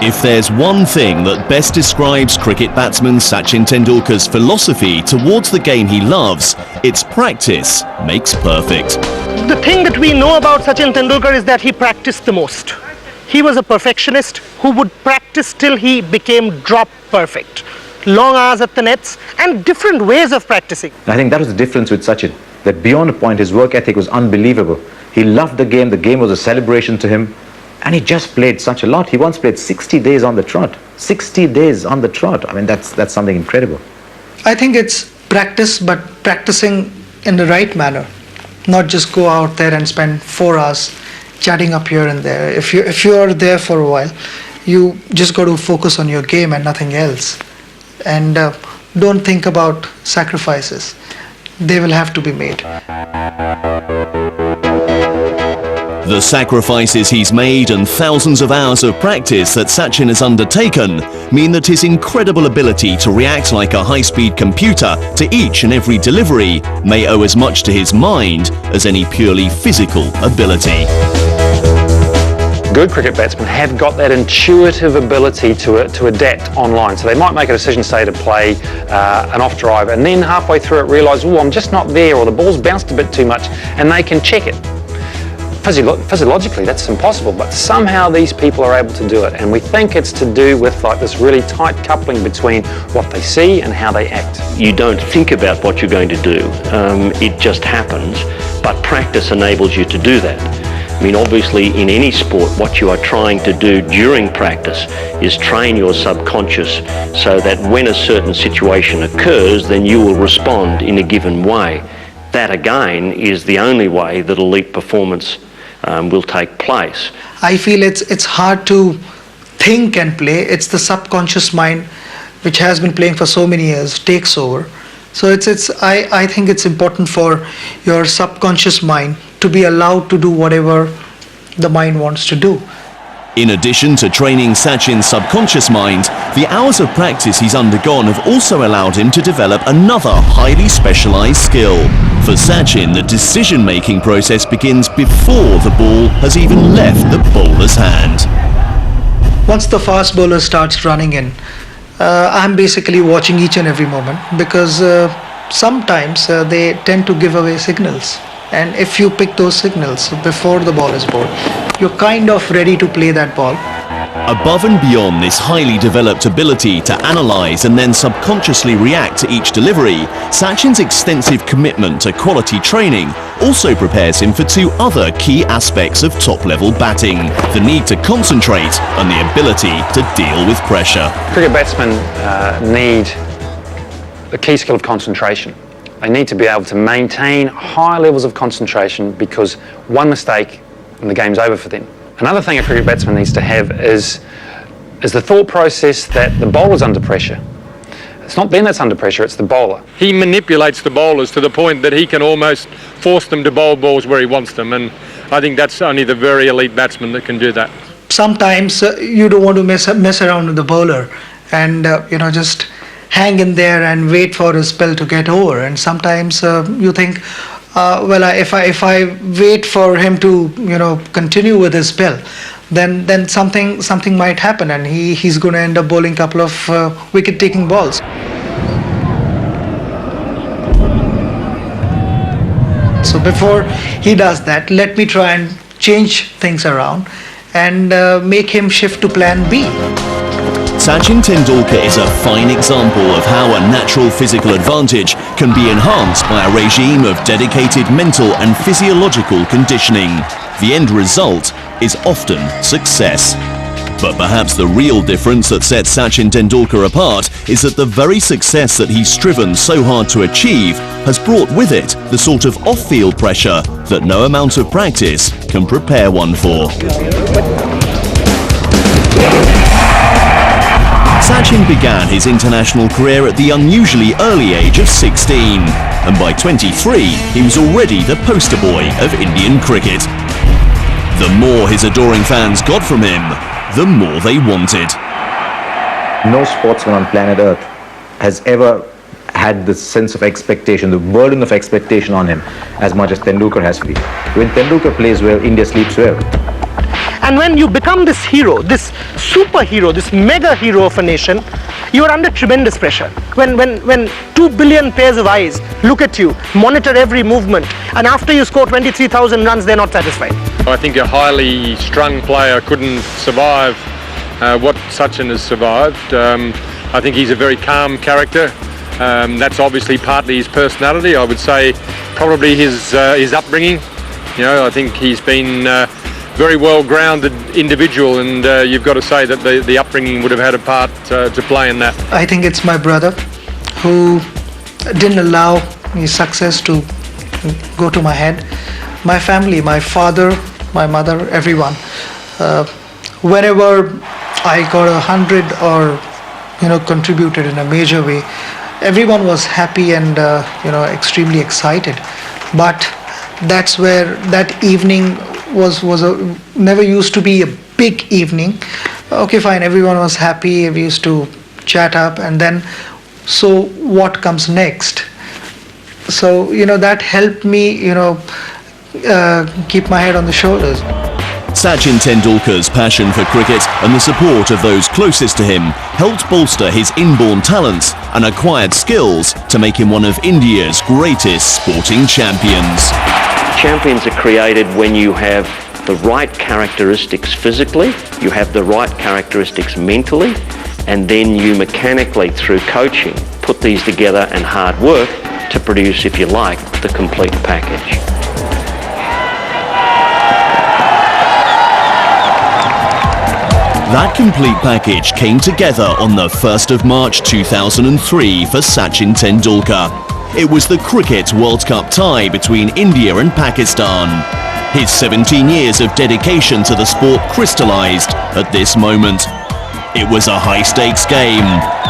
If there's one thing that best describes cricket batsman Sachin Tendulkar's philosophy towards the game he loves, it's practice makes perfect. The thing that we know about Sachin Tendulkar is that he practiced the most. He was a perfectionist who would practice till he became drop perfect. Long hours at the nets and different ways of practicing. I think that was the difference with Sachin, that beyond a point his work ethic was unbelievable. He loved the game was a celebration to him, and he just played such a lot. He once played 60 days on the trot. 60 days on the trot. I mean, that's something incredible. I think it's practice, but practicing in the right manner. Not just go out there and spend 4 hours chatting up here and there. If you are there for a while, you just got to focus on your game and nothing else. And don't think about sacrifices. They will have to be made. The sacrifices he's made and thousands of hours of practice that Sachin has undertaken mean that his incredible ability to react like a high-speed computer to each and every delivery may owe as much to his mind as any purely physical ability. Good cricket batsmen have got that intuitive ability to adapt online. So they might make a decision, say, to play an off drive, and then halfway through it realise, oh, I'm just not there, or the ball's bounced a bit too much, and they can check it. Physiologically, that's impossible, but somehow these people are able to do it, and we think it's to do with like this really tight coupling between what they see and how they act. You don't think about what you're going to do, it just happens, but practice enables you to do that. I mean, obviously in any sport, what you are trying to do during practice is train your subconscious so that when a certain situation occurs, then you will respond in a given way. That again is the only way that elite performance will take place. I feel it's hard to think and play. It's the subconscious mind, which has been playing for so many years, takes over. So I think it's important for your subconscious mind to be allowed to do whatever the mind wants to do. In addition to training Sachin's subconscious mind, the hours of practice he's undergone have also allowed him to develop another highly specialised skill. For Sachin, the decision-making process begins before the ball has even left the bowler's hand. Once the fast bowler starts running in, I'm basically watching each and every moment, because sometimes they tend to give away signals. And if you pick those signals before the ball is bowled, you're kind of ready to play that ball. Above and beyond this highly developed ability to analyse and then subconsciously react to each delivery, Sachin's extensive commitment to quality training also prepares him for 2 other key aspects of top-level batting: the need to concentrate and the ability to deal with pressure. Cricket batsmen need the key skill of concentration. They need to be able to maintain high levels of concentration, because one mistake and the game's over for them. Another thing a cricket batsman needs to have is the thought process that the bowler's under pressure. It's not them that's under pressure, it's the bowler. He manipulates the bowlers to the point that he can almost force them to bowl balls where he wants them, and I think that's only the very elite batsman that can do that. Sometimes you don't want to mess around with the bowler and just hang in there and wait for his spell to get over. And sometimes you think, if I wait for him to continue with his spell, then something might happen, and he's going to end up bowling a couple of wicket-taking balls. So before he does that, let me try and change things around and make him shift to plan B. Sachin Tendulkar is a fine example of how a natural physical advantage can be enhanced by a regime of dedicated mental and physiological conditioning. The end result is often success. But perhaps the real difference that sets Sachin Tendulkar apart is that the very success that he's striven so hard to achieve has brought with it the sort of off-field pressure that no amount of practice can prepare one for. Sachin began his international career at the unusually early age of 16, and by 23 he was already the poster boy of Indian cricket. The more his adoring fans got from him, the more they wanted. No sportsman on planet Earth has ever had the sense of expectation, the burden of expectation on him as much as Tendulkar has been. When Tendulkar plays well, India sleeps well. And when you become this hero, this superhero, this mega hero of a nation, you are under tremendous pressure. When 2 billion pairs of eyes look at you, monitor every movement, and after you score 23,000 runs, they're not satisfied. I think a highly strung player couldn't survive what Sachin has survived. I think he's a very calm character. That's obviously partly his personality. I would say probably his upbringing. You know, I think he's been very well-grounded individual, and you've got to say that the upbringing would have had a part to play in that. I think it's my brother who didn't allow me success to go to my head. My family, my father, my mother, everyone. Whenever I got 100 or contributed in a major way, everyone was happy and extremely excited. But that's where that evening was never used to be a big evening. Okay, fine, everyone was happy, we used to chat up, and then so what comes next? So that helped me keep my head on the shoulders. Sachin Tendulkar's passion for cricket and the support of those closest to him helped bolster his inborn talents and acquired skills to make him one of India's greatest sporting champions. Champions are created when you have the right characteristics physically, you have the right characteristics mentally, and then you mechanically, through coaching, put these together and hard work to produce, if you like, the complete package. That complete package came together on the 1st of March 2003 for Sachin Tendulkar. It was the Cricket World Cup tie between India and Pakistan. His 17 years of dedication to the sport crystallised at this moment. It was a high-stakes game,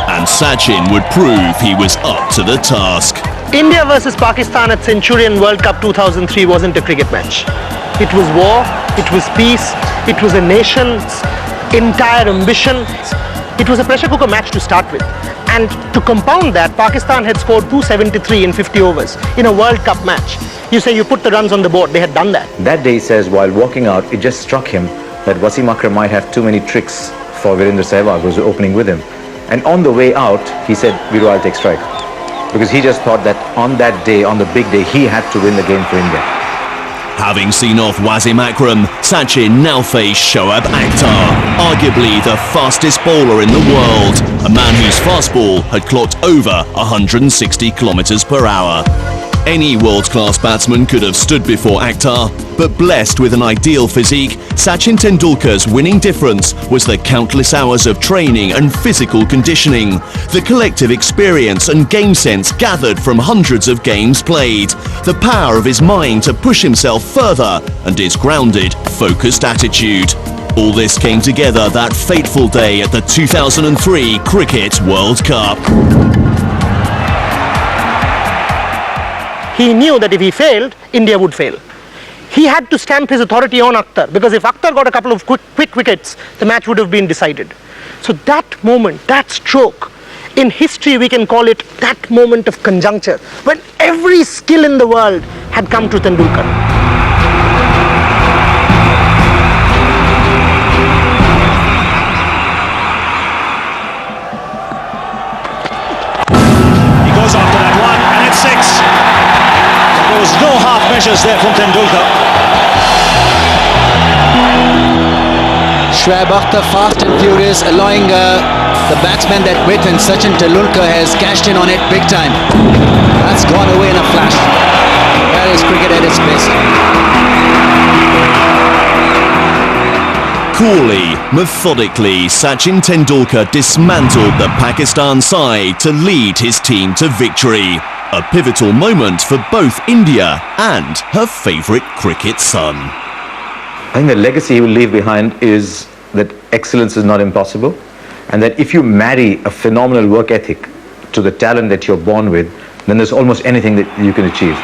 and Sachin would prove he was up to the task. India versus Pakistan at Centurion World Cup 2003 wasn't a cricket match. It was war, it was peace, it was a nation's entire ambition. It was a pressure cooker match to start with. And to compound that, Pakistan had scored 273 in 50 overs in a World Cup match. You say you put the runs on the board, they had done that. That day, he says, while walking out, it just struck him that Wasim Akram might have too many tricks for Virendra Sehwag, who was opening with him. And on the way out, he said, Viru, I'll take strike. Because he just thought that on that day, on the big day, he had to win the game for India. Having seen off Wasim Akram, Sachin now faced Shoaib Akhtar, arguably the fastest bowler in the world, a man whose fastball had clocked over 160 kilometers per hour. Any world-class batsman could have stood before Akhtar, but blessed with an ideal physique, Sachin Tendulkar's winning difference was the countless hours of training and physical conditioning, the collective experience and game sense gathered from hundreds of games played, the power of his mind to push himself further, and his grounded, focused attitude. All this came together that fateful day at the 2003 Cricket World Cup. He knew that if he failed, India would fail. He had to stamp his authority on Akhtar, because if Akhtar got a couple of quick wickets, the match would have been decided. So that moment, that stroke, in history we can call it that moment of conjuncture, when every skill in the world had come to Tendulkar. No half measures there from Tendulkar. Shoaib Akhtar fast and furious, allowing the batsman that width, and Sachin Tendulkar has cashed in on it big time. That's gone away in a flash. That is cricket at its best. Coolly, methodically, Sachin Tendulkar dismantled the Pakistan side to lead his team to victory. A pivotal moment for both India and her favourite cricket son. I think the legacy he will leave behind is that excellence is not impossible, and that if you marry a phenomenal work ethic to the talent that you're born with, then there's almost anything that you can achieve.